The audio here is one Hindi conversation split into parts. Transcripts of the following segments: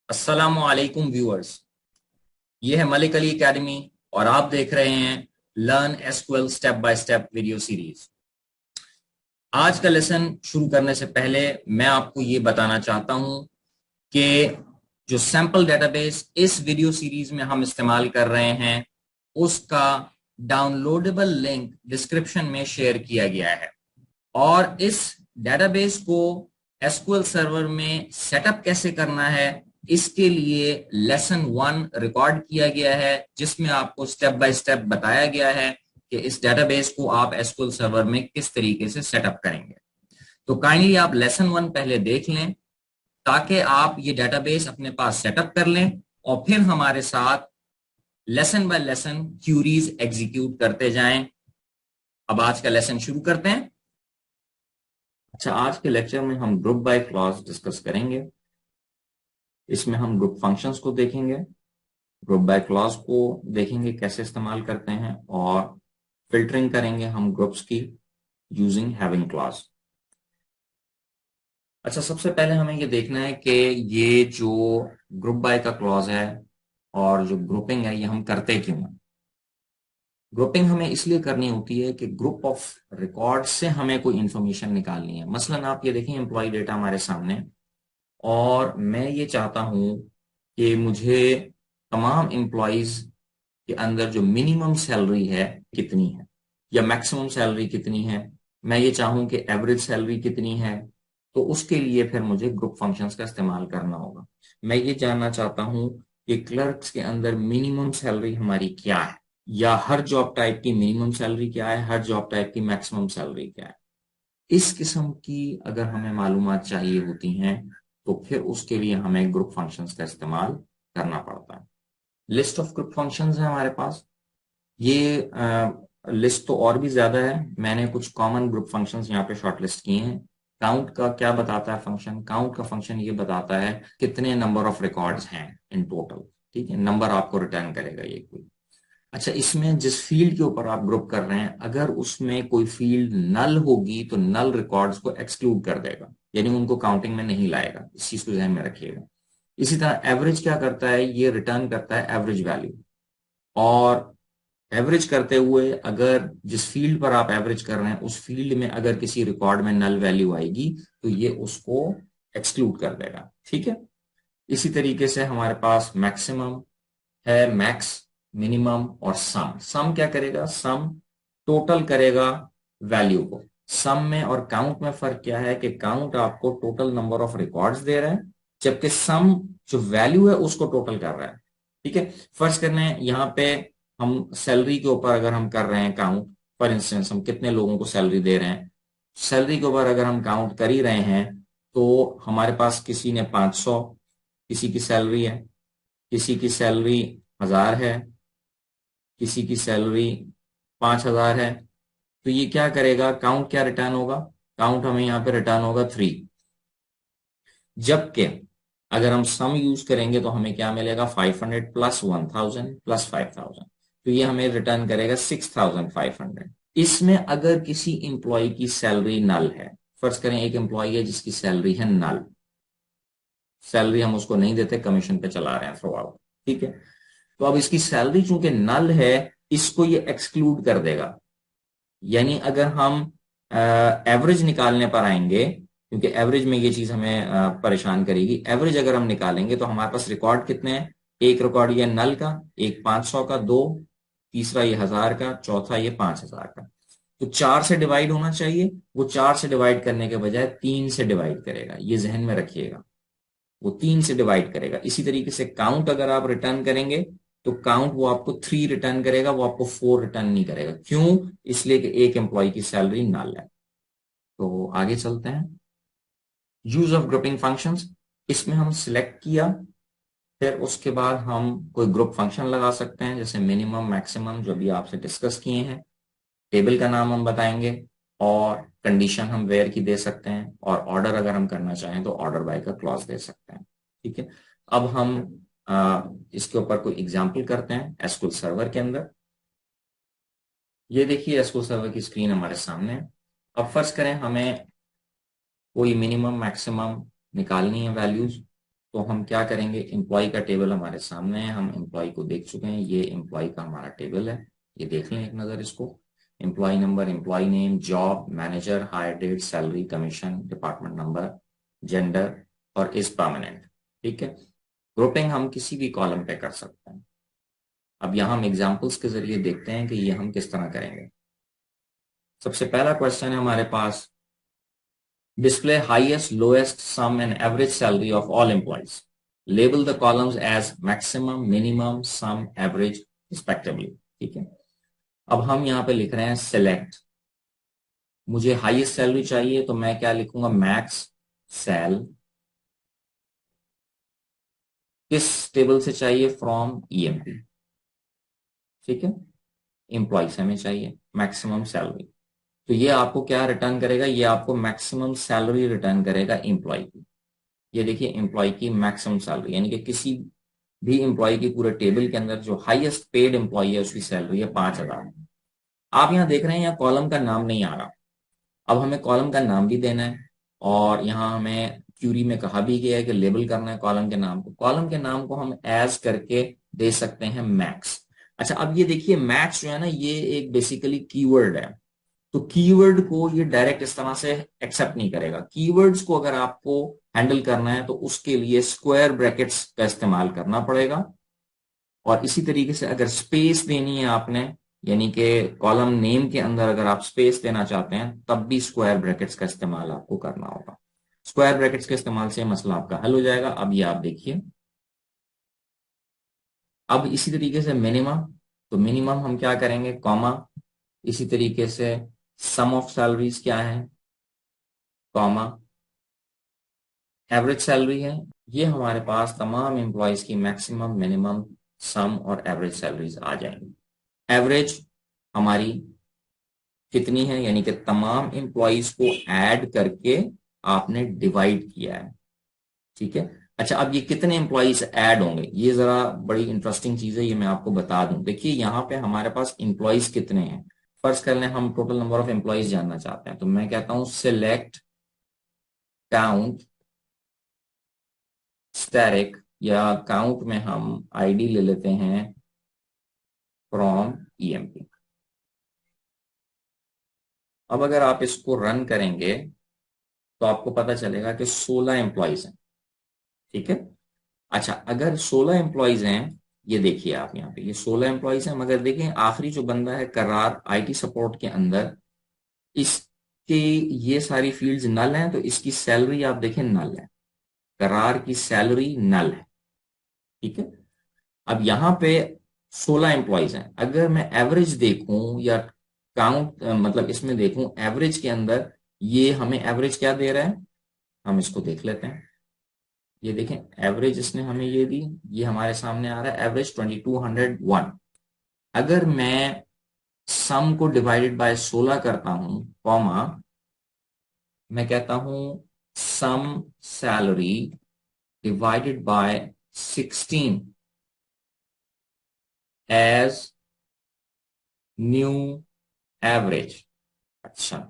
अस्सलामुअलैकुम व्यूअर्स। ये है मलिक अली एकेडमी और आप देख रहे हैं learn SQL step by step video series. आज का लेसन शुरू करने से पहले मैं आपको ये बताना चाहता हूं कि जो सैंपल डेटाबेस इस वीडियो सीरीज में हम इस्तेमाल कर रहे हैं उसका डाउनलोडेबल लिंक डिस्क्रिप्शन में शेयर किया गया है और इस डेटाबेस को एसक्यूएल सर्वर में सेटअप कैसे करना है इसके लिए लेसन 1 रिकॉर्ड किया गया है, जिसमें आपको स्टेप बाय स्टेप बताया गया है कि इस डेटाबेस को आप एसक्यूएल सर्वर में किस तरीके से सेटअप करेंगे। तो काइंडली आप लेसन 1 पहले देख लें ताकि आप ये डेटाबेस अपने पास सेटअप कर लें और फिर हमारे साथ lesson by lesson queries execute करते जाएं। अब आज का लेसन शुरू करते हैं। अच्छा, आज के लेक्चर में हम ग्रुप बाय क्लॉज डिस्कस करेंगे। इसमें हम ग्रुप फंक्शंस को देखेंगे, ग्रुप बाय क्लॉज को देखेंगे कैसे इस्तेमाल करते हैं और फिल्टरिंग करेंगे हम ग्रुप्स की यूजिंग हैविंग क्लॉज। अच्छा, सबसे पहले हमें ये देखना है कि ये जो ग्रुप बाय का क्लॉज है और जो ग्रुपिंग है ये हम करते क्यों हैं। ग्रुपिंग हमें इसलिए करनी होती है कि ग्रुप ऑफ रिकॉर्ड से हमें कोई इंफॉर्मेशन निकालनी है। मसलन आप ये देखें एम्प्लॉय डेटा हमारे सामने और मैं ये चाहता हूं कि मुझे तमाम एम्प्लॉयज के अंदर जो मिनिमम सैलरी है कितनी है या मैक्सिमम सैलरी कितनी है, मैं ये चाहूं कि एवरेज सैलरी कितनी है, तो उसके लिए फिर मुझे ग्रुप फंक्शंस का इस्तेमाल करना होगा। मैं ये जानना चाहता हूं कि क्लर्क्स के अंदर मिनिमम सैलरी हमारी क्या है या हर जॉब टाइप की मिनिमम सैलरी क्या है, हर जॉब टाइप की मैक्सिमम सैलरी क्या है। इस किस्म की अगर हमें मालूमात चाहिए होती हैं तो फिर उसके लिए हमें ग्रुप फंक्शंस का इस्तेमाल करना पड़ता है। लिस्ट ऑफ ग्रुप फंक्शंस है हमारे पास। ये लिस्ट तो और भी ज्यादा है, मैंने कुछ कॉमन ग्रुप फंक्शंस यहाँ पे शॉर्टलिस्ट किए हैं। काउंट का क्या बताता है फंक्शन? काउंट का फंक्शन ये बताता है कितने नंबर ऑफ रिकॉर्ड्स हैं इन टोटल। ठीक है, नंबर आपको रिटर्न करेगा ये कोई। अच्छा, इसमें जिस फील्ड के ऊपर आप ग्रुप कर रहे हैं अगर उसमें कोई फील्ड नल होगी तो नल रिकॉर्ड्स को एक्सक्लूड कर देगा, यानी उनको काउंटिंग में नहीं लाएगा। इस चीज को ध्यान में रखिएगा। इसी तरह एवरेज क्या करता है, ये रिटर्न करता है एवरेज वैल्यू। और एवरेज करते हुए अगर जिस फील्ड पर आप एवरेज कर रहे हैं उस फील्ड में अगर किसी रिकॉर्ड में नल वैल्यू आएगी तो ये उसको एक्सक्लूड कर देगा। ठीक है, इसी तरीके से हमारे पास मैक्सिमम है, मैक्स, मिनिमम और सम। सम क्या करेगा? सम टोटल करेगा वैल्यू को। सम में और काउंट में फर्क क्या है कि काउंट आपको टोटल नंबर ऑफ रिकॉर्ड्स दे रहा है जबकि सम जो वैल्यू है उसको टोटल कर रहा है। ठीक है, फर्ज करने यहाँ पे हम सैलरी के ऊपर अगर हम कर रहे हैं काउंट, फॉर इंस्टेंस हम कितने लोगों को सैलरी दे रहे हैं, सैलरी के ऊपर अगर हम काउंट कर ही रहे हैं तो हमारे पास किसी ने 500 किसी की सैलरी है, किसी की सैलरी 1000 है, किसी की सैलरी 5000 है। तो ये क्या करेगा? काउंट क्या रिटर्न होगा? काउंट हमें यहाँ पे रिटर्न होगा 3। जबकि अगर हम सम यूज करेंगे तो हमें क्या मिलेगा? 500 प्लस 1000 प्लस 5000, तो ये हमें रिटर्न करेगा 6500। इसमें अगर किसी इंप्लॉय की सैलरी नल है, फर्ज करें एक एम्प्लॉय है जिसकी सैलरी है नल, सैलरी हम उसको नहीं देते, कमीशन पे चला रहे हैं थ्रू आउट। ठीक है, तो अब इसकी सैलरी चूंकि नल है इसको ये एक्सक्लूड कर देगा। यानी अगर हम एवरेज निकालने पर आएंगे, क्योंकि एवरेज में ये चीज हमें परेशान करेगी, एवरेज अगर हम निकालेंगे तो हमारे पास रिकॉर्ड कितने हैं? एक रिकॉर्ड ये नल का, एक 500 का, दो तीसरा ये 1000 का, चौथा ये 5000 का। तो 4 से डिवाइड होना चाहिए, वो 4 से डिवाइड करने के बजाय 3 से डिवाइड करेगा, ये जहन में रखिएगा। वो 3 से डिवाइड करेगा। इसी तरीके से काउंट अगर आप रिटर्न करेंगे तो काउंट वो आपको 3 रिटर्न करेगा, वो आपको 4 रिटर्न नहीं करेगा। क्यों? इसलिए कि एक एम्प्लॉय की सैलरी नल है। तो आगे चलते हैं। यूज ऑफ ग्रुपिंग फंक्शंस, इसमें हम सिलेक्ट किया, फिर उसके बाद हम कोई ग्रुप फंक्शन लगा सकते हैं जैसे मिनिमम, मैक्सिमम, जो भी आपसे डिस्कस किए हैं। टेबल का नाम हम बताएंगे और कंडीशन हम वेयर की दे सकते हैं, और ऑर्डर अगर हम करना चाहें तो ऑर्डर बाय का क्लॉज दे सकते हैं। ठीक है, अब हम इसके ऊपर कोई एग्जांपल करते हैं एसक्यूएल सर्वर के अंदर। ये देखिए एसक्यूएल सर्वर की स्क्रीन हमारे सामने है। अब फर्ज करें हमें कोई मिनिमम मैक्सिमम निकालनी है वैल्यूज, तो हम क्या करेंगे, एम्प्लॉय का टेबल हमारे सामने है, हम एम्प्लॉय को देख चुके हैं, ये एम्प्लॉय का हमारा टेबल है, ये देख लें एक नज़र इसको। Employ number, employ name, job, manager, hire date, salary, commission, department number, gender और इज परमानेंट। ठीक है, ग्रुपिंग हम किसी भी कॉलम पे कर सकते हैं। अब यहाँ हम एग्जाम्पल्स के जरिए देखते हैं कि ये हम किस तरह करेंगे। सबसे पहला क्वेश्चन है हमारे पास, display highest, lowest, sum and average salary of all employees, label the columns as maximum, minimum, sum, average respectively. ठीक है, अब हम यहाँ पे लिख रहे हैं सिलेक्ट। मुझे हाईएस्ट सैलरी चाहिए तो मैं क्या लिखूंगा, मैक्स सैल। किस टेबल से चाहिए, फ्रॉम ईएमपी। ठीक है, एम्प्लॉयज हमें चाहिए, मैक्सिमम सैलरी। तो ये आपको क्या रिटर्न करेगा, ये आपको मैक्सिमम सैलरी रिटर्न करेगा एम्प्लॉय की। ये देखिए एम्प्लॉय की मैक्सिमम सैलरी, यानी कि किसी भी एम्प्लॉय की पूरे टेबल के अंदर जो हाईएस्ट पेड एम्प्लॉय है उसकी सैलरी है 5,000। आप यहाँ देख रहे हैं यहाँ कॉलम का नाम नहीं आ रहा। अब हमें कॉलम का नाम भी देना है, और यहाँ हमें क्यूरी में कहा भी गया है कि लेबल करना है कॉलम के नाम को। कॉलम के नाम को हम एज करके दे सकते हैं मैक्स। अच्छा, अब ये देखिए मैक्स जो है ना, ये एक बेसिकली कीवर्ड है। तो कीवर्ड को ये डायरेक्ट इस तरह से एक्सेप्ट नहीं करेगा। कीवर्ड्स को अगर आपको हैंडल करना है तो उसके लिए स्क्वायर ब्रैकेट्स का इस्तेमाल करना पड़ेगा। और इसी तरीके से अगर स्पेस देनी है आपने, यानी कि कॉलम नेम के अंदर अगर आप स्पेस देना चाहते हैं, तब भी स्क्वायर ब्रैकेट्स का इस्तेमाल आपको करना होगा। स्क्वायर ब्रैकेट्स के इस्तेमाल से मसला आपका हल हो जाएगा। अब ये आप देखिए, अब इसी तरीके से मिनिमम, तो मिनिमम हम क्या करेंगे, कॉमा। इसी तरीके से सम ऑफ सैलरीज क्या है, कॉमा। एवरेज सैलरी है, ये हमारे पास तमाम एम्प्लॉयज की मैक्सिमम, मिनिमम, सम और एवरेज सैलरीज आ जाएंगी। एवरेज हमारी कितनी है, यानी कि तमाम एम्प्लॉयज को ऐड करके आपने डिवाइड किया है। ठीक है, अच्छा अब ये कितने एम्प्लॉयज ऐड होंगे, ये जरा बड़ी इंटरेस्टिंग चीज है, ये मैं आपको बता दूं। देखिए यहाँ पे हमारे पास एम्प्लॉयज कितने हैं। फर्स्ट कर लें, हम टोटल नंबर ऑफ एम्प्लॉयज जानना चाहते हैं, तो मैं कहता हूं सिलेक्ट काउंट स्टैटिक, या काउंट में हम आईडी ले लेते हैं फ्रॉम ईएमपी। अब अगर आप इसको रन करेंगे तो आपको पता चलेगा कि 16 एम्प्लॉयज हैं। ठीक है, अच्छा अगर 16 एम्प्लॉयज हैं, ये देखिए आप यहाँ पे, ये 16 एम्प्लॉयज हैं, मगर देखें आखिरी जो बंदा है करार आईटी सपोर्ट के अंदर, इसके ये सारी फील्ड्स नल हैं, तो इसकी सैलरी आप देखें नल है, करार की सैलरी नल है। ठीक है, अब यहाँ पे 16 एम्प्लॉयज हैं, अगर मैं एवरेज देखूं या काउंट मतलब इसमें देखूं एवरेज के अंदर, ये हमें एवरेज क्या दे रहा है, हम इसको देख लेते हैं। ये देखें एवरेज इसने हमें ये दी, ये हमारे सामने आ रहा है एवरेज 2201। अगर मैं सम को डिवाइडेड बाय 16 करता हूं, कॉमा, मैं कहता हूं sum salary divided by 16 as new average. अच्छा,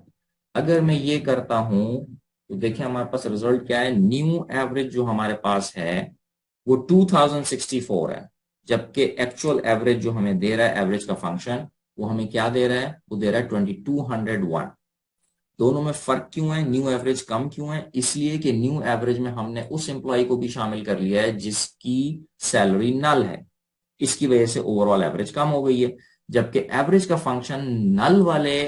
अगर मैं ये करता हूं तो देखिए हमारे पास रिजल्ट क्या है, न्यू एवरेज जो हमारे पास है वो 2064 है, जबकि एक्चुअल एवरेज जो हमें दे रहा है एवरेज का फंक्शन, वो हमें क्या दे रहा है, वो दे रहा है 2201। दोनों में फर्क क्यों है, न्यू एवरेज कम क्यों है, इसलिए कि न्यू एवरेज में हमने उस एम्प्लॉय को भी शामिल कर लिया है जिसकी सैलरी नल है, इसकी वजह से ओवरऑल एवरेज कम हो गई है। जबकि एवरेज का फंक्शन नल वाले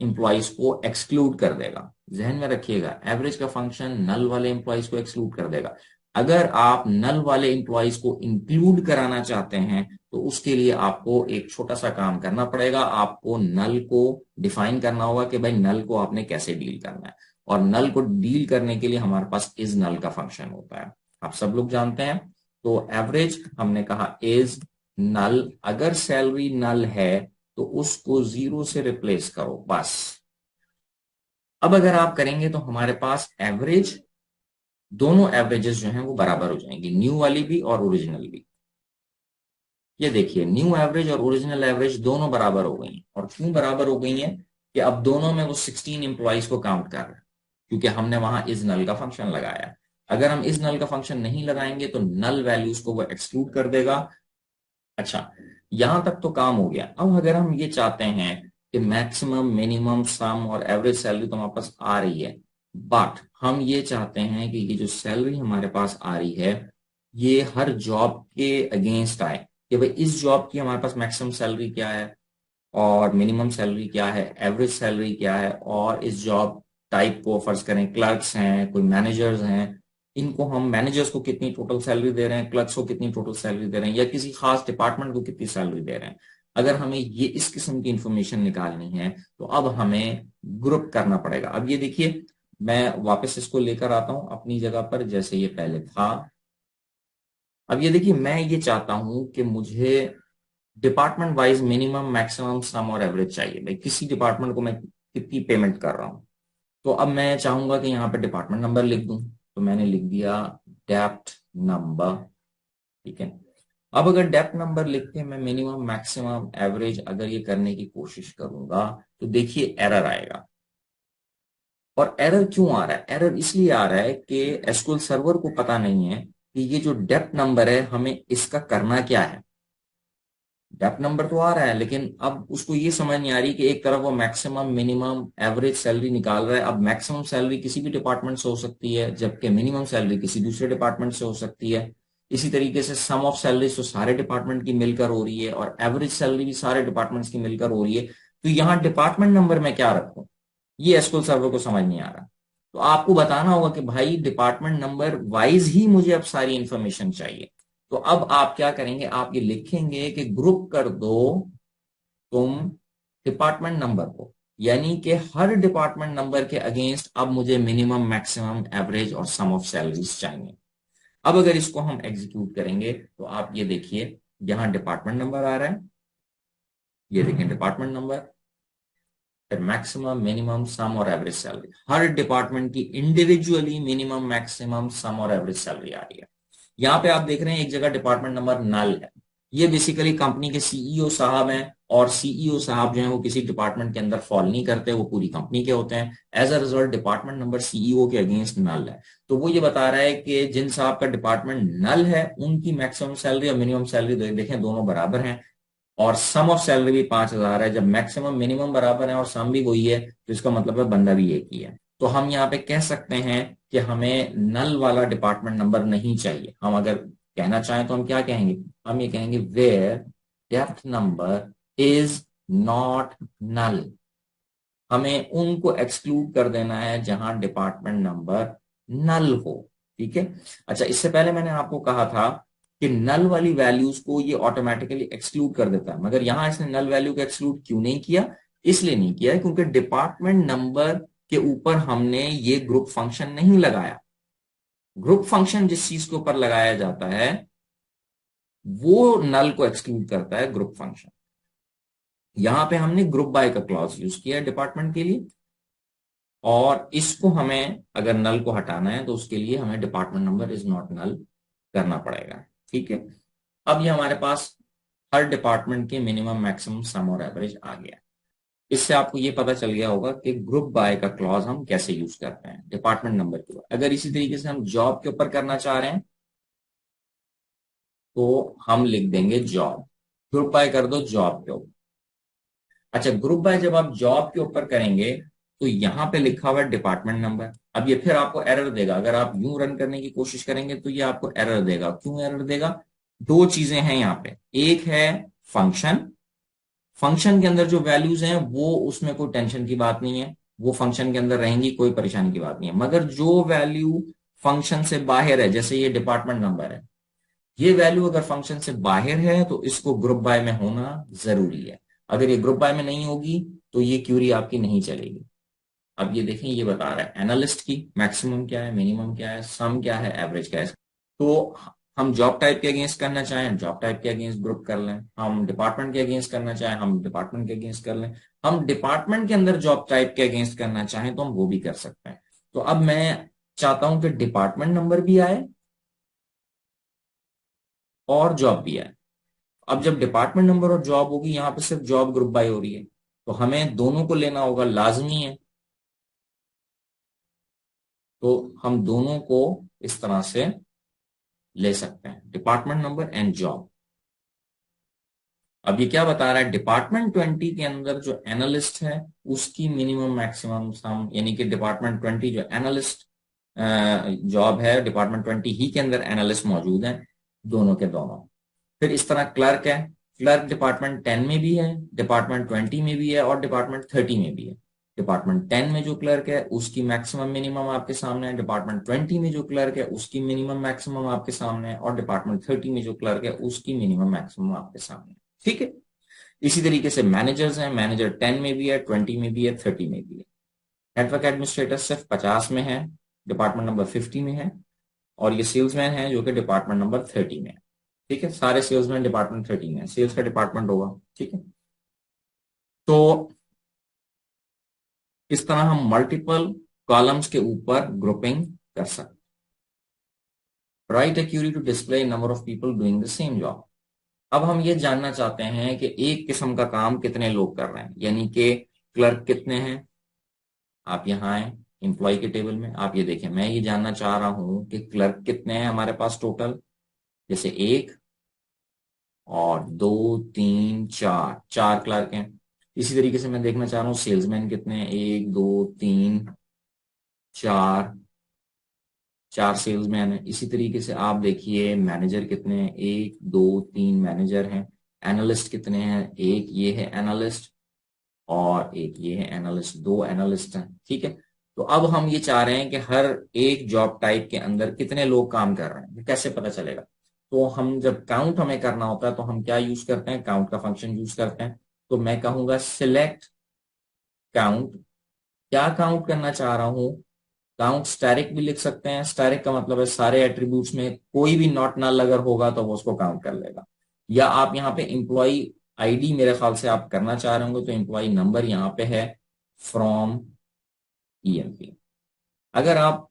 इंप्लॉइज को एक्सक्लूड कर देगा। जहन में रखिएगा, एवरेज का फंक्शन नल वाले इंप्लॉइज को एक्सक्लूड कर देगा। अगर आप नल वाले इंप्लॉइज को इंक्लूड कराना चाहते हैं तो उसके लिए आपको एक छोटा सा काम करना पड़ेगा, आपको नल को डिफाइन करना होगा कि भाई नल को आपने कैसे डील करना है। और नल को डील करने के लिए हमारे पास इज नल का फंक्शन होता है, आप सब लोग जानते हैं। तो एवरेज हमने कहा इज नल, अगर सैलरी नल है तो उसको 0 से रिप्लेस करो बस। अब अगर आप करेंगे तो हमारे पास एवरेज, दोनों एवरेजेस जो हैं वो बराबर हो जाएंगी, न्यू वाली भी और ओरिजिनल भी। ये देखिए न्यू एवरेज और ओरिजिनल एवरेज दोनों बराबर हो गई हैं। और क्यों बराबर हो गई हैं, कि अब दोनों में वो 16 एम्प्लॉयज को काउंट कर रहे हैं, क्योंकि हमने वहां इज नल का फंक्शन लगाया है। अगर हम इस नल का फंक्शन नहीं लगाएंगे तो नल वैल्यूज को वो एक्सक्लूड कर देगा। अच्छा, यहां तक तो काम हो गया। अब अगर हम ये चाहते हैं कि मैक्सिमम मिनिमम सम और एवरेज सैलरी तो हमारे पास आ रही है, बट हम ये चाहते हैं कि ये जो सैलरी हमारे पास आ रही है ये हर जॉब के अगेंस्ट आए, कि भाई इस जॉब की हमारे पास मैक्सिमम सैलरी क्या है और मिनिमम सैलरी क्या है, एवरेज सैलरी क्या है, और इस जॉब टाइप को फर्ज करें क्लर्क्स हैं, कोई मैनेजर्स हैं, इनको हम मैनेजर्स को कितनी टोटल सैलरी दे रहे हैं, क्लर्क्स को कितनी टोटल सैलरी दे रहे हैं, या किसी खास डिपार्टमेंट को कितनी सैलरी दे रहे हैं। अगर हमें ये इस किस्म की इंफॉर्मेशन निकालनी है तो अब हमें ग्रुप करना पड़ेगा। अब ये देखिए, मैं वापस इसको लेकर आता हूं अपनी जगह पर जैसे ये पहले था। अब ये देखिए, मैं ये चाहता हूं कि मुझे department wise minimum maximum sum और एवरेज चाहिए, भाई किसी डिपार्टमेंट को मैं कितनी पेमेंट कर रहा हूं। तो अब मैं चाहूंगा कि यहाँ पे डिपार्टमेंट नंबर लिख दूं, तो मैंने लिख दिया डेप्थ नंबर। ठीक है। अब अगर डेप्थ नंबर लिख के मैं मिनिमम मैक्सिमम एवरेज अगर ये करने की कोशिश करूंगा तो देखिए एरर आएगा। और एरर क्यों आ रहा है? एरर इसलिए आ रहा है कि एसक्यूएल सर्वर को पता नहीं है कि ये जो डेप्थ नंबर है हमें इसका करना क्या है। डेप्थ नंबर तो आ रहा है लेकिन अब उसको ये समझ नहीं आ रही कि एक तरफ वो मैक्सिमम मिनिमम एवरेज सैलरी निकाल रहा है। अब मैक्सिमम सैलरी किसी भी डिपार्टमेंट से हो सकती है जबकि मिनिमम सैलरी किसी दूसरे डिपार्टमेंट से हो सकती है। इसी तरीके से सम ऑफ सैलरी तो सारे डिपार्टमेंट की मिलकर हो रही है और एवरेज सैलरी भी सारे डिपार्टमेंट्स की मिलकर हो रही है। तो यहाँ डिपार्टमेंट नंबर में क्या रखूं, ये एसक्यूएल सर्वर को समझ नहीं आ रहा। तो आपको बताना होगा कि भाई डिपार्टमेंट नंबर वाइज ही मुझे अब सारी इंफॉर्मेशन चाहिए। तो अब आप क्या करेंगे, आप ये लिखेंगे कि ग्रुप कर दो तुम डिपार्टमेंट नंबर को, यानी कि हर डिपार्टमेंट नंबर के अगेंस्ट अब मुझे मिनिमम मैक्सिमम एवरेज और सम ऑफ सैलरीज चाहिए। अब अगर इसको हम एग्जीक्यूट करेंगे तो आप ये देखिए, यहां डिपार्टमेंट नंबर आ रहा है, ये देखें डिपार्टमेंट नंबर, फिर मैक्सिमम मिनिमम सम और एवरेज सैलरी, हर डिपार्टमेंट की इंडिविजुअली मिनिमम मैक्सिमम सम और एवरेज सैलरी आ रही है। यहाँ पे आप देख रहे हैं एक जगह डिपार्टमेंट नंबर नल है। ये बेसिकली कंपनी के सीईओ साहब हैं और सीईओ साहब जो हैं वो किसी डिपार्टमेंट के अंदर फॉल नहीं करते, वो पूरी कंपनी के होते हैं। As a result department number CEO के अगेंस्ट नल है। तो वो ये बता रहा है कि जिन साहब का डिपार्टमेंट नल है उनकी मैक्सिमम सैलरी और मिनिमम सैलरी देखें दोनों बराबर हैं, और सम ऑफ सैलरी भी 5,000 है। जब मैक्सिमम मिनिमम बराबर है और सम भी वही है तो इसका मतलब है बंदा भी एक ही है। तो हम यहाँ पे कह सकते हैं कि हमें नल वाला डिपार्टमेंट नंबर नहीं चाहिए। हम अगर कहना चाहें तो हम क्या कहेंगे, हम ये कहेंगे where dept number is not null. हमें उनको एक्सक्लूड कर देना है जहां डिपार्टमेंट नंबर नल हो। ठीक है। अच्छा, इससे पहले मैंने आपको कहा था कि नल वाली वैल्यूज को ये ऑटोमेटिकली एक्सक्लूड कर देता है, मगर यहां इसने नल वैल्यू को एक्सक्लूड क्यों नहीं किया? इसलिए नहीं किया क्योंकि डिपार्टमेंट नंबर के ऊपर हमने ये ग्रुप फंक्शन नहीं लगाया। ग्रुप फंक्शन जिस चीज के ऊपर लगाया जाता है वो नल को एक्सक्लूड करता है, ग्रुप फंक्शन। यहां पे हमने ग्रुप बाय का क्लॉज यूज किया डिपार्टमेंट के लिए, और इसको हमें अगर नल को हटाना है तो उसके लिए हमें department number is not null करना पड़ेगा। ठीक है। अब ये हमारे पास हर डिपार्टमेंट के मिनिमम मैक्सिमम सम और एवरेज आ गया। इससे आपको ये पता चल गया होगा कि ग्रुप बाय का क्लॉज हम कैसे यूज करते हैं डिपार्टमेंट नंबर के ऊपर। अगर इसी तरीके से हम जॉब के ऊपर करना चाह रहे हैं तो हम लिख देंगे जॉब, ग्रुप बाय कर दो जॉब के ऊपर। अच्छा, ग्रुप बाय जब आप जॉब के ऊपर करेंगे तो यहां पे लिखा हुआ है डिपार्टमेंट नंबर। अब ये फिर आपको एरर देगा, अगर आप यूं रन करने की कोशिश करेंगे तो ये आपको एरर देगा। क्यों एरर देगा? दो चीजें हैं यहाँ पे, एक है फंक्शन, फंक्शन के अंदर जो वैल्यूज हैं वो उसमें कोई टेंशन की बात नहीं है, वो फंक्शन के अंदर रहेंगी, कोई परेशानी की बात नहीं है। मगर जो वैल्यू फंक्शन से बाहर है, जैसे ये डिपार्टमेंट नंबर है, ये वैल्यू अगर फंक्शन से बाहर है तो इसको ग्रुप बाय में होना जरूरी है। अगर ये ग्रुप बाय में नहीं होगी तो ये क्यूरी आपकी नहीं चलेगी। अब ये देखें, ये बता रहा है एनालिस्ट की मैक्सिमम क्या है, मिनिमम क्या है, सम क्या है, एवरेज क्या है। तो हम जॉब टाइप के अगेंस्ट करना चाहें जॉब टाइप के अगेंस्ट ग्रुप कर लें, हम डिपार्टमेंट के अगेंस्ट करना चाहें हम डिपार्टमेंट के अगेंस्ट कर लें, हम डिपार्टमेंट के अंदर जॉब टाइप के अगेंस्ट करना चाहें तो हम वो भी कर सकते हैं। तो अब मैं चाहता हूं कि डिपार्टमेंट नंबर भी आए और जॉब भी आए। अब जब डिपार्टमेंट नंबर और जॉब होगी, यहाँ पे सिर्फ जॉब ग्रुप बाय हो रही है, तो हमें दोनों को लेना होगा, लाजमी है। तो हम दोनों को इस तरह से ले सकते हैं, डिपार्टमेंट नंबर एंड जॉब। अब ये क्या बता रहा है, डिपार्टमेंट 20 के अंदर जो एनालिस्ट है उसकी मिनिमम मैक्सिमम सम, यानी कि डिपार्टमेंट 20 जो एनालिस्ट जॉब है, डिपार्टमेंट 20 ही के अंदर एनालिस्ट मौजूद है, दोनों के दोनों। फिर इस तरह क्लर्क है, क्लर्क डिपार्टमेंट 10 में भी है, डिपार्टमेंट 20 में भी है और डिपार्टमेंट 30 में भी है। डिपार्टमेंट 10 में जो क्लर्क है उसकी मैक्सिमम मिनिमम आपके सामने है, डिपार्टमेंट 20 में जो क्लर्क है उसकी मिनिमम मैक्सिमम आपके सामने है, और डिपार्टमेंट 30 में जो क्लर्क है उसकी मिनिमम मैक्सिमम आपके सामने है। ठीक है। इसी तरीके से मैनेजर्स हैं, मैनेजर 10 में भी है, 20 में भी है, 30 में भी है। नेटवर्क एडमिनिस्ट्रेटर सिर्फ 50 में है, डिपार्टमेंट नंबर 50 में है, और ये सेल्समैन है जो कि डिपार्टमेंट नंबर 30 में है। ठीक है, सारे सेल्समैन डिपार्टमेंट 30 में है, सेल्स का डिपार्टमेंट होगा। ठीक है, तो इस तरह हम मल्टीपल कॉलम्स के ऊपर ग्रुपिंग कर सकते। Write a query to display number of people doing the same job. अब हम ये जानना चाहते हैं कि एक किस्म का काम कितने लोग कर रहे हैं, यानी कि क्लर्क कितने हैं। आप यहाँ आए एम्प्लॉय के टेबल में, आप ये देखें, मैं ये जानना चाह रहा हूं कि क्लर्क कितने हैं हमारे पास टोटल। जैसे एक और दो तीन चार, चार क्लर्क हैं। इसी तरीके से मैं देखना चाह रहा हूँ सेल्समैन कितने हैं, एक दो तीन चार, चार सेल्समैन हैं। इसी तरीके से आप देखिए मैनेजर कितने हैं, एक दो तीन मैनेजर हैं। एनालिस्ट कितने हैं, एक ये है एनालिस्ट और एक ये है एनालिस्ट, दो एनालिस्ट हैं। ठीक है, तो अब हम ये चाह रहे हैं कि हर एक जॉब टाइप के अंदर कितने लोग काम कर रहे हैं, ये कैसे पता चलेगा। तो हम जब काउंट हमें करना होता है तो हम क्या यूज करते हैं, काउंट का फंक्शन यूज करते हैं। तो मैं कहूंगा सिलेक्ट काउंट। क्या काउंट करना चाह रहा हूं, काउंट स्टैटिक भी लिख सकते हैं। स्टैटिक का मतलब है सारे एट्रीब्यूट्स में कोई भी नॉट नल अगर होगा तो वो उसको काउंट कर लेगा। या आप यहाँ पे एम्प्लॉय आईडी मेरे ख्याल से आप करना चाह रहे होंगे, तो एम्प्लॉय नंबर यहाँ पे है फ्रॉम ईएमपी। अगर आप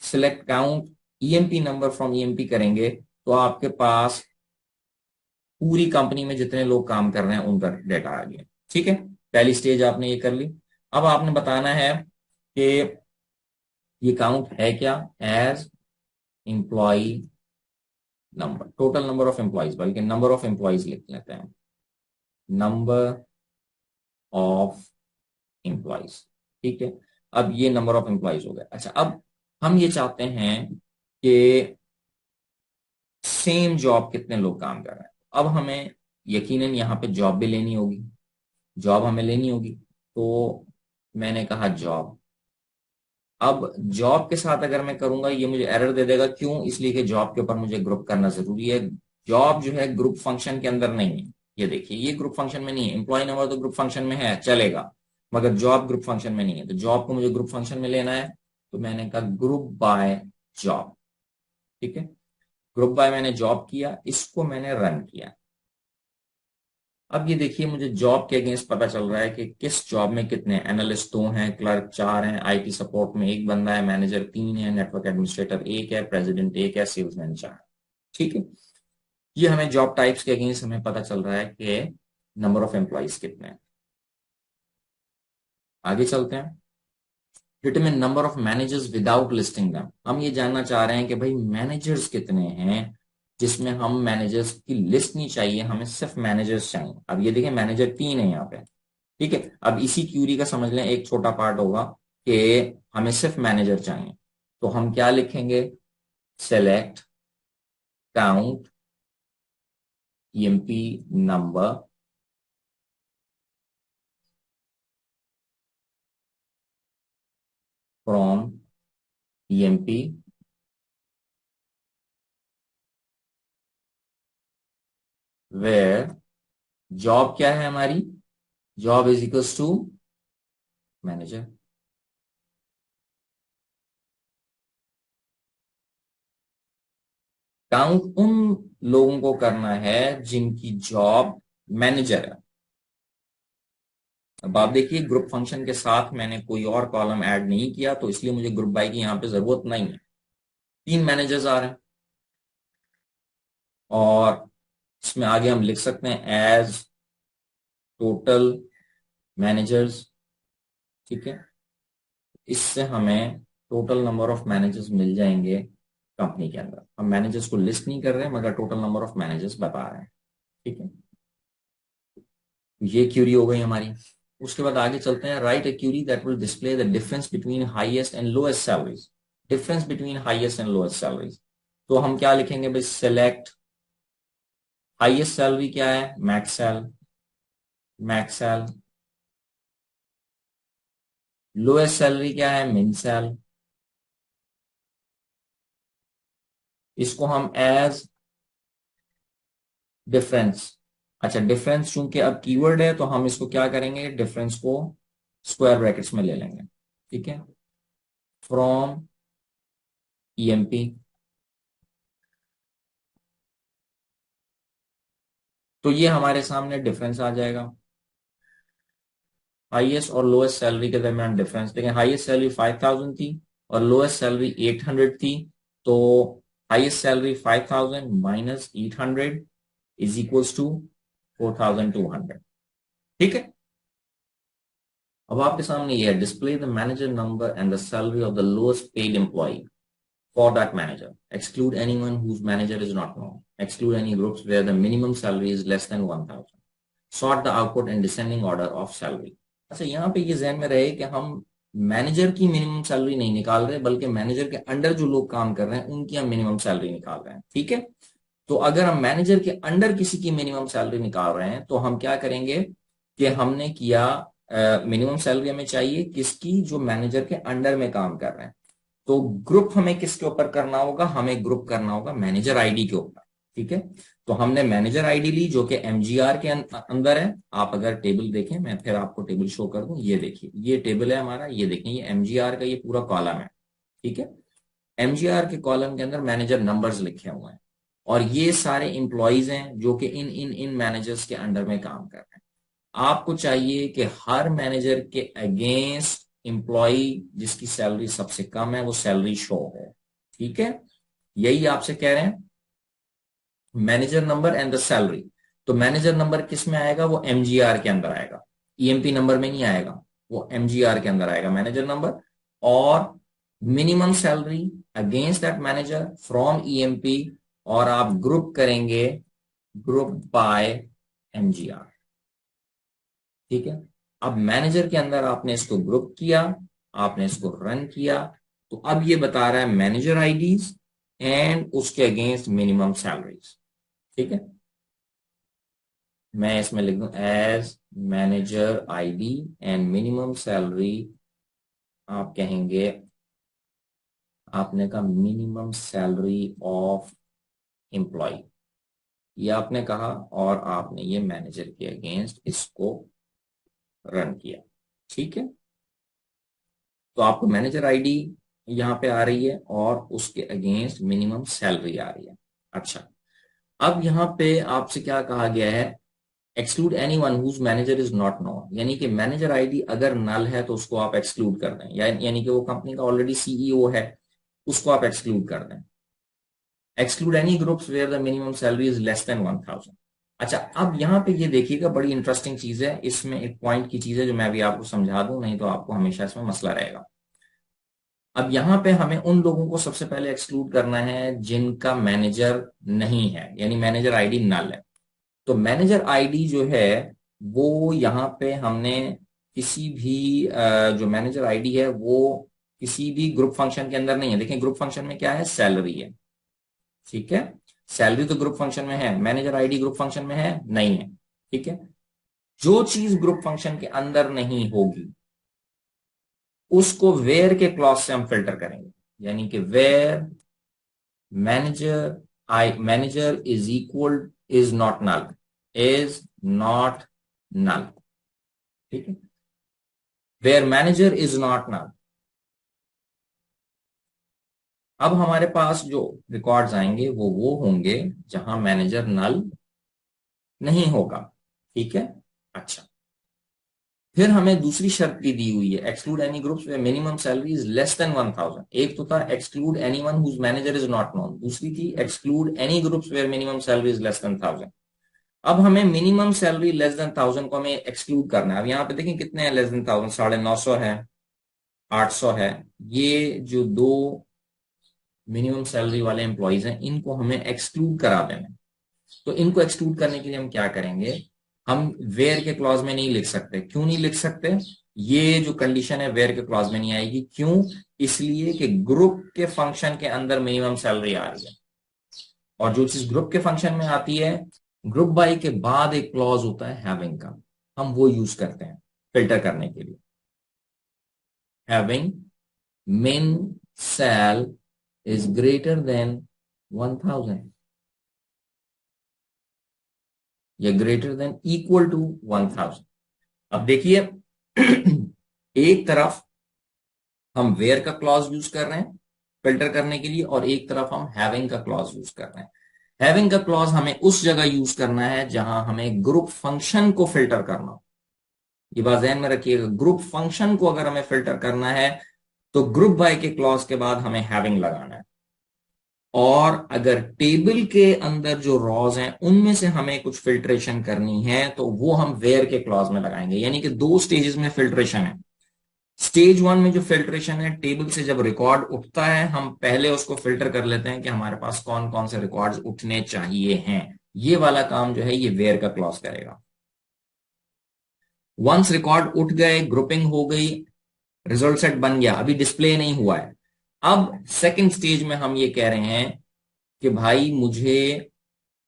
select count EMP number from EMP करेंगे तो आपके पास पूरी कंपनी में जितने लोग काम कर रहे हैं उनका डेटा आ गया। ठीक है, पहली स्टेज आपने ये कर ली। अब आपने बताना है कि ये काउंट है क्या, as employ number, total number of employees, बल्कि नंबर ऑफ एम्प्लॉयज लिख लेते हैं, नंबर ऑफ एम्प्लॉयज। ठीक है, अब ये नंबर ऑफ एम्प्लॉयज हो गया। अच्छा, अब हम ये चाहते हैं कि सेम जॉब कितने लोग काम कर रहे हैं। अब हमें यकीनन यहाँ पे जॉब भी लेनी होगी, जॉब हमें लेनी होगी। तो मैंने कहा जॉब। अब जॉब के साथ अगर मैं करूंगा ये मुझे एरर दे देगा, क्यों, इसलिए कि जॉब के ऊपर मुझे ग्रुप करना जरूरी है। जॉब जो है ग्रुप फंक्शन के अंदर नहीं है। ये देखिए, ये ग्रुप फंक्शन में नहीं है। एम्प्लॉय नंबर तो ग्रुप फंक्शन में है, चलेगा, मगर जॉब ग्रुप फंक्शन में नहीं है। तो जॉब को मुझे ग्रुप फंक्शन में लेना है, तो मैंने कहा ग्रुप बाय जॉब। ठीक है, ग्रुप बाय मैंने जॉब किया, इसको मैंने रन किया। अब ये देखिए मुझे जॉब के अगेंस्ट पता चल रहा है कि किस जॉब में कितने एनालिस्ट दो हैं, क्लर्क चार हैं, आईटी सपोर्ट में एक बंदा है, मैनेजर तीन है, नेटवर्क एडमिनिस्ट्रेटर एक है, प्रेसिडेंट एक है, सेल्समैन चार। ठीक है, ये हमें जॉब टाइप्स के अगेंस्ट हमें पता चल रहा है कि नंबर ऑफ एम्प्लॉइज कितने हैं। आगे चलते हैं, determine number of managers without listing them. हम ये जानना चाह रहे हैं कि भाई मैनेजर्स कितने हैं, जिसमें हम मैनेजर्स की लिस्ट नहीं चाहिए, हमें सिर्फ मैनेजर्स चाहिए। अब ये देखें मैनेजर तीन है यहाँ पे। ठीक है, अब इसी क्यूरी का समझ लें एक छोटा पार्ट होगा कि हमें सिर्फ मैनेजर चाहिए। तो हम क्या लिखेंगे, select count EMP number from EMP where job क्या है हमारी, job is equals to manager. Count उन लोगों को करना है जिनकी जॉब मैनेजर है। अब आप देखिए ग्रुप फंक्शन के साथ मैंने कोई और कॉलम ऐड नहीं किया, तो इसलिए मुझे ग्रुप बाय की यहां पे जरूरत नहीं है। तीन मैनेजर्स आ रहे हैं और इसमें आगे हम लिख सकते हैं एज टोटल मैनेजर्स। ठीक है, इससे हमें टोटल नंबर ऑफ मैनेजर्स मिल जाएंगे कंपनी के अंदर। हम मैनेजर्स को लिस्ट नहीं कर रहे हैं मगर टोटल नंबर ऑफ मैनेजर्स बता रहे हैं। ठीक है, ये क्यूरी हो गई हमारी। उसके बाद आगे चलते हैं। Write a query that will display the difference between highest and lowest salaries. Difference between highest and lowest salaries, तो हम क्या लिखेंगे भाई? सेलेक्ट हाईएस्ट सैलरी क्या है? Max sal, max sal. Lowest salary क्या है? मिन सैल। इसको हम एज डिफरेंस, अच्छा डिफरेंस चूंकि अब कीवर्ड है तो हम इसको क्या करेंगे? डिफरेंस को स्क्वायर ब्रैकेट्स में ले लेंगे। ठीक है, फ्रॉम ईएमपी। तो ये हमारे सामने डिफरेंस आ जाएगा, हाईएस्ट और लोएस्ट सैलरी के दरमियान डिफरेंस। देखें, हाईएस्ट सैलरी 5000 थी और लोएस्ट सैलरी 800 थी। तो highest salary 5000 minus 800 is equals to 4200। ठीक है, अब आपके सामने ये है, display the manager number and the salary of the lowest paid employ for that manager. Exclude anyone whose manager is not known. Exclude any groups where the minimum salary is less than 1000. Sort the output in descending order of salary. अच्छा, यहाँ पे ये ध्यान में रहे कि हम मैनेजर की मिनिमम सैलरी नहीं निकाल रहे बल्कि मैनेजर के अंडर जो लोग काम कर रहे हैं उनकी हम मिनिमम सैलरी निकाल रहे हैं। ठीक है, तो अगर हम मैनेजर के अंडर किसी की मिनिमम सैलरी निकाल रहे हैं तो हम क्या करेंगे कि हमने किया मिनिमम सैलरी हमें चाहिए किसकी? जो मैनेजर के अंडर में काम कर रहे हैं। तो ग्रुप हमें किसके ऊपर करना होगा? हमें ग्रुप करना होगा मैनेजर आईडी के ऊपर। ठीक है, तो हमने मैनेजर आईडी ली जो कि एमजीआर के अंदर है। आप अगर टेबल देखें, मैं फिर आपको टेबल शो कर दूं, ये देखिए ये टेबल है हमारा, ये देखें ये एमजीआर का ये पूरा कॉलम है। ठीक है, एमजीआर के कॉलम के अंदर मैनेजर नंबर्स लिखे हुए हैं और ये सारे इंप्लॉइज हैं जो कि इन इन इन मैनेजर्स के अंडर में काम कर रहे हैं। आपको चाहिए कि हर मैनेजर के अगेंस्ट एम्प्लॉय जिसकी सैलरी सबसे कम है वो सैलरी शो हो। ठीक है, यही आपसे कह रहे हैं, manager number and the salary. तो मैनेजर नंबर किस में आएगा? वो एमजीआर के अंदर आएगा, ईएमपी नंबर में नहीं आएगा, वो एमजीआर के अंदर आएगा मैनेजर नंबर। और minimum salary against that manager from EMP, और आप ग्रुप करेंगे ग्रुप बाय एमजीआर। ठीक है, अब मैनेजर के अंदर आपने इसको ग्रुप किया, आपने इसको रन किया, तो अब ये बता रहा है मैनेजर आईडीज एंड उसके अगेंस्ट मिनिमम सैलरीज। ठीक है, मैं इसमें लिख दूं as manager ID and minimum salary. आप कहेंगे, आपने कहा मिनिमम सैलरी ऑफ एम्प्लॉय, ये आपने कहा, और आपने ये मैनेजर के अगेंस्ट इसको रन किया। ठीक है, तो आपको मैनेजर आईडी यहां पे आ रही है और उसके अगेंस्ट मिनिमम सैलरी आ रही है। अच्छा, अब यहां पे आपसे क्या कहा गया है? Exclude any one whose manager is not known, यानी कि मैनेजर आईडी अगर नल है तो उसको आप एक्सक्लूड कर दें, यानी कि वो कंपनी का ऑलरेडी सीईओ है, उसको आप एक्सक्लूड कर दें। Exclude any groups where the minimum salary is less than 1000। अच्छा, अब यहां पे ये देखिएगा, बड़ी इंटरेस्टिंग चीज है, इसमें एक पॉइंट की चीज है जो मैं भी आपको समझा दूं, नहीं तो आपको हमेशा इसमें मसला रहेगा। अब यहां पे हमें उन लोगों को सबसे पहले एक्सक्लूड करना है जिनका मैनेजर नहीं है, यानी मैनेजर आईडी नल है। तो मैनेजर आईडी जो है वो यहां पे हमने किसी भी जो मैनेजर आईडी है वो किसी भी ग्रुप फंक्शन के अंदर नहीं है। देखें, ग्रुप फंक्शन में क्या है? सैलरी है। ठीक है, सैलरी तो ग्रुप फंक्शन में है, मैनेजर आईडी ग्रुप फंक्शन में है नहीं है। ठीक है, जो चीज ग्रुप फंक्शन के अंदर नहीं होगी उसको वेयर के क्लॉज से हम फिल्टर करेंगे, यानी कि where manager is equal is not null, is not null. ठीक है, where manager is not null. अब हमारे पास जो रिकॉर्ड्स आएंगे वो होंगे जहां मैनेजर नल नहीं होगा। ठीक है, अच्छा, फिर हमें दूसरी शर्त भी दी हुई है, exclude any groups where minimum salary is less than 1000। एक तो था exclude anyone whose manager is not known, दूसरी थी exclude any groups where minimum salary is less than 1000। अब हमें मिनिमम सैलरी लेस देन 1000 को हमें एक्सक्लूड करना है। अब यहाँ पे देखें कितने हैं लेस देन 1000, 950 है। 800 है, ये जो दो मिनिमम सैलरी वाले एम्प्लॉयज हैं इनको हमें एक्सक्लूड करा देना है। तो इनको एक्सक्लूड करने के लिए हम क्या करेंगे, हम वेयर के क्लॉज में नहीं लिख सकते। क्यों नहीं लिख सकते? ये जो कंडीशन है वेयर के क्लॉज में नहीं आएगी। क्यों? इसलिए कि ग्रुप के फंक्शन के अंदर मिनिमम सैलरी आ रही है, और जो चीज ग्रुप के फंक्शन में आती है, ग्रुप बाय के बाद एक क्लॉज होता है हैविंग का, हम वो यूज करते हैं फिल्टर करने के लिए। Having min sal is greater than 1000 या ग्रेटर देन इक्वल टू 1000। अब देखिए एक तरफ हम वेयर का क्लॉज यूज कर रहे हैं फिल्टर करने के लिए, और एक तरफ हम हैविंग का क्लॉज यूज कर रहे हैं। हैविंग का क्लॉज हमें उस जगह यूज करना है जहां हमें ग्रुप फंक्शन को फिल्टर करना हो। ये बात ध्यान में रखिएगा, ग्रुप फंक्शन को अगर हमें फिल्टर करना है तो ग्रुप बाय के क्लॉज के बाद हमें हैविंग लगाना है। और अगर टेबल के अंदर जो रॉज हैं उनमें से हमें कुछ फिल्ट्रेशन करनी है तो वो हम वेयर के क्लॉज में लगाएंगे। यानी कि दो स्टेजेस में फिल्ट्रेशन है। स्टेज वन में जो फिल्ट्रेशन है, टेबल से जब रिकॉर्ड उठता है हम पहले उसको फिल्टर कर लेते हैं कि हमारे पास कौन कौन से रिकॉर्ड्स उठने चाहिए हैं। ये वाला काम जो है ये वेयर का क्लॉज करेगा। वंस रिकॉर्ड उठ गए, ग्रुपिंग हो गई, रिजल्ट सेट बन गया, अभी डिस्प्ले नहीं हुआ है। अब सेकंड स्टेज में हम ये कह रहे हैं कि भाई मुझे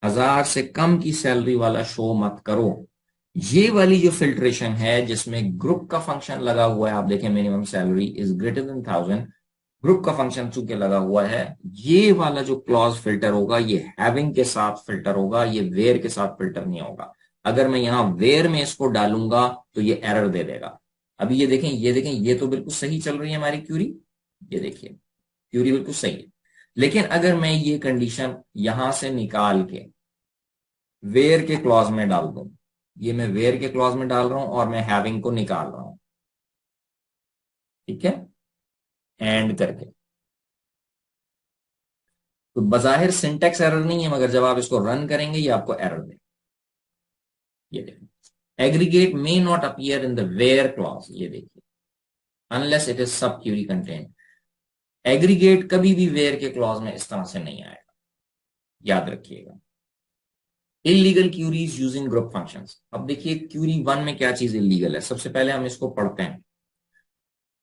1000 से कम की सैलरी वाला शो मत करो। ये वाली जो फिल्ट्रेशन है जिसमें ग्रुप का फंक्शन लगा हुआ है, आप देखें minimum salary is greater then 1000, group का फंक्शन चूंकि लगा हुआ है, ये वाला जो क्लॉज फिल्टर होगा ये हैविंग के साथ फिल्टर होगा, ये वेयर के साथ फिल्टर नहीं होगा। अगर मैं यहां वेयर में इसको डालूंगा तो ये एरर दे देगा। अभी ये देखें, ये देखें, ये तो बिल्कुल सही चल रही है हमारी क्यूरी। ये देखिए क्यूरी बिल्कुल सही है। लेकिन अगर मैं ये कंडीशन यहां से निकाल के वेयर के क्लॉज में डाल दूं, ये मैं वेयर के क्लॉज में डाल रहा हूं और मैं हैविंग को निकाल रहा हूं, ठीक है, एंड करके, तो बजाहिर सिंटेक्स एरर नहीं है, मगर जब आप इसको रन करेंगे ये आपको एरर दे। ये देखिए aggregate may not appear in the where clause, ये देखिए unless it is sub query content. Aggregate कभी भी वेयर के क्लॉज में इस तरह से नहीं आएगा, याद रखिएगा। Illegal queries using group functions. अब देखिए क्यूरी वन में क्या चीज इलीगल है, सबसे पहले हम इसको पढ़ते हैं।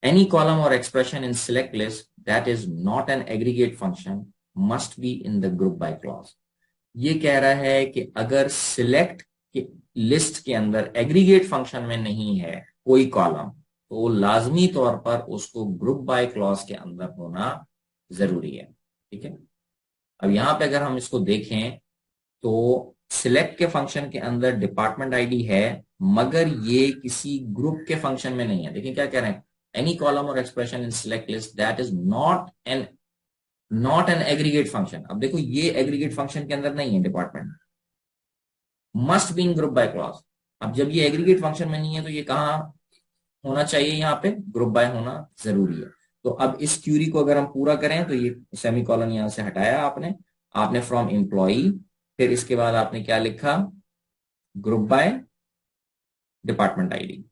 एनी कॉलम और expression in select list that is not an aggregate function must be in the group by clause. ये कह रहा है कि अगर सिलेक्ट के लिस्ट के अंदर एग्रीगेट फंक्शन में नहीं है कोई कॉलम, तो लाजमी तौर पर उसको ग्रुप बाय क्लॉज के अंदर होना जरूरी है, ठीक है। अब यहां पे अगर हम इसको देखें तो सिलेक्ट के फंक्शन के अंदर डिपार्टमेंट आईडी है, मगर ये किसी ग्रुप के फंक्शन में नहीं है। देखिए क्या कह रहे हैं, एनी कॉलम और expression in select list that is not an aggregate function. अब देखो ये एग्रीगेट फंक्शन के अंदर नहीं है department, must be in group by clause. अब जब ये एग्रीगेट फंक्शन में नहीं है तो ये कहाँ होना चाहिए, यहाँ पे ग्रुप बाय होना जरूरी है। तो अब इस क्यूरी को अगर हम पूरा करें तो ये सेमी कॉलन यहां से हटाया आपने, आपने फ्रॉम एम्प्लॉई, फिर इसके बाद आपने क्या लिखा, ग्रुप बाय डिपार्टमेंट आईडी।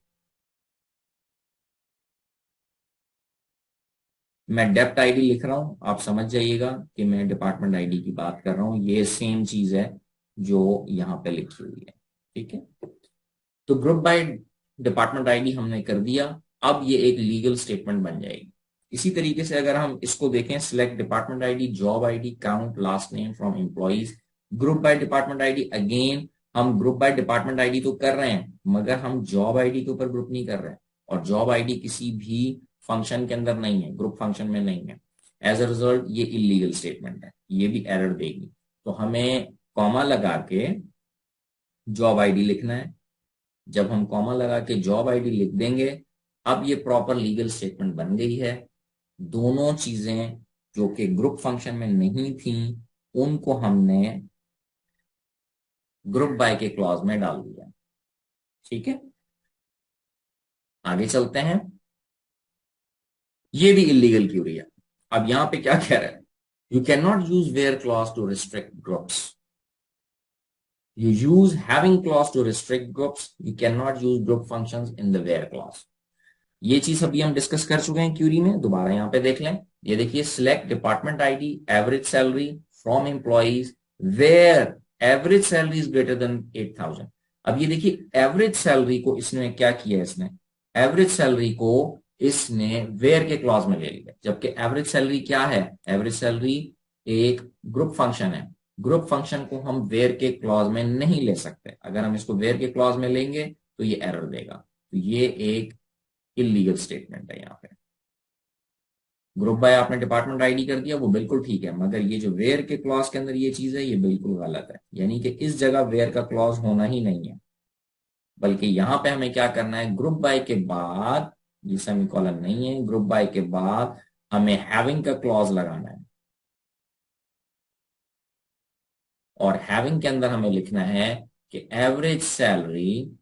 मैं डेप्ट आईडी लिख रहा हूं, आप समझ जाइएगा कि मैं डिपार्टमेंट आईडी की बात कर रहा हूं। ये सेम चीज है जो यहां पे लिखी हुई है, ठीक है। तो ग्रुप बाय डिपार्टमेंट आईडी हमने कर दिया। अब ये एक लीगल स्टेटमेंट बन जाएगी। इसी तरीके से अगर हम इसको देखें, select department ID, job ID, count last name from employees, group by department ID. Again हम ग्रुप बाय डिपार्टमेंट आईडी तो कर रहे हैं, मगर हम जॉब आईडी के ऊपर ग्रुप नहीं कर रहे हैं, और जॉब आईडी किसी भी फंक्शन के अंदर नहीं है, ग्रुप फंक्शन में नहीं है। एज अ रिजल्ट ये इलीगल स्टेटमेंट है, ये भी एरर देगी। तो हमें कॉमा लगा के जॉब आईडी लिखना है। जब हम कॉमा लगा के जॉब आईडी लिख देंगे, अब ये प्रॉपर लीगल स्टेटमेंट बन गई है। दोनों चीजें जो कि ग्रुप फंक्शन में नहीं थी उनको हमने ग्रुप बाय के क्लॉज में डाल दिया, ठीक है। आगे चलते हैं। ये भी इलीगल क्यूरी है। अब यहां पे क्या कह रहा है, you can not use where clause to restrict groups. You use having clause to restrict groups. You cannot use group functions in the where clause. ये चीज अभी हम डिस्कस कर चुके हैं क्यूरी में, दोबारा यहाँ पे देख लें। ये देखिए, select department ID, average salary from employees where average salary is greater than 8,000। अब ये देखिए, एवरेज सैलरी को इसने क्या किया, इसने एवरेज सैलरी को इसने वेयर के क्लॉज में ले लिया, जबकि एवरेज सैलरी क्या है, एवरेज सैलरी एक ग्रुप फंक्शन है। ग्रुप फंक्शन को हम वेयर के क्लॉज में नहीं ले सकते, अगर हम इसको वेयर के क्लॉज में लेंगे तो ये एरर देगा। तो ये एक इलीगल स्टेटमेंट है यहाँ पे। ग्रुप बाय आपने डिपार्टमेंट आईडी कर दिया, वो बिल्कुल ठीक है, मगर ये जो वेयर के क्लॉज के अंदर ये चीज है, ये बिल्कुल गलत है। यानी कि इस जगह वेयर का क्लॉज होना ही नहीं है, बल्कि यहां पे हमें क्या करना है, ग्रुप बाय के बाद, ये सेमीकोलन नहीं है, ग्रुप बाय के बाद हमें हैविंग का क्लॉज लगाना है। और हैविंग के अंदर हमें लिखना है कि average salary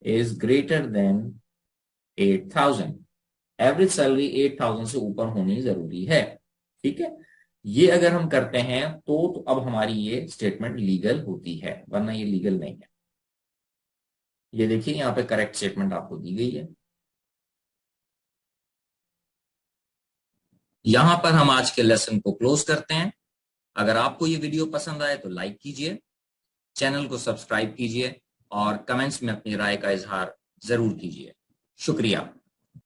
is greater than 8,000। Average salary 8,000 से ऊपर होनी जरूरी है। ठीक है, ये अगर हम करते हैं तो अब हमारी ये स्टेटमेंट लीगल होती है, वरना ये लीगल नहीं है। ये देखिए, यहाँ पे करेक्ट स्टेटमेंट आपको दी गई है। यहां पर हम आज के लेसन को क्लोज करते हैं। अगर आपको ये वीडियो पसंद आए तो लाइक कीजिए, चैनल को सब्सक्राइब कीजिए और कमेंट्स में अपनी राय का इजहार जरूर कीजिए। शुक्रिया।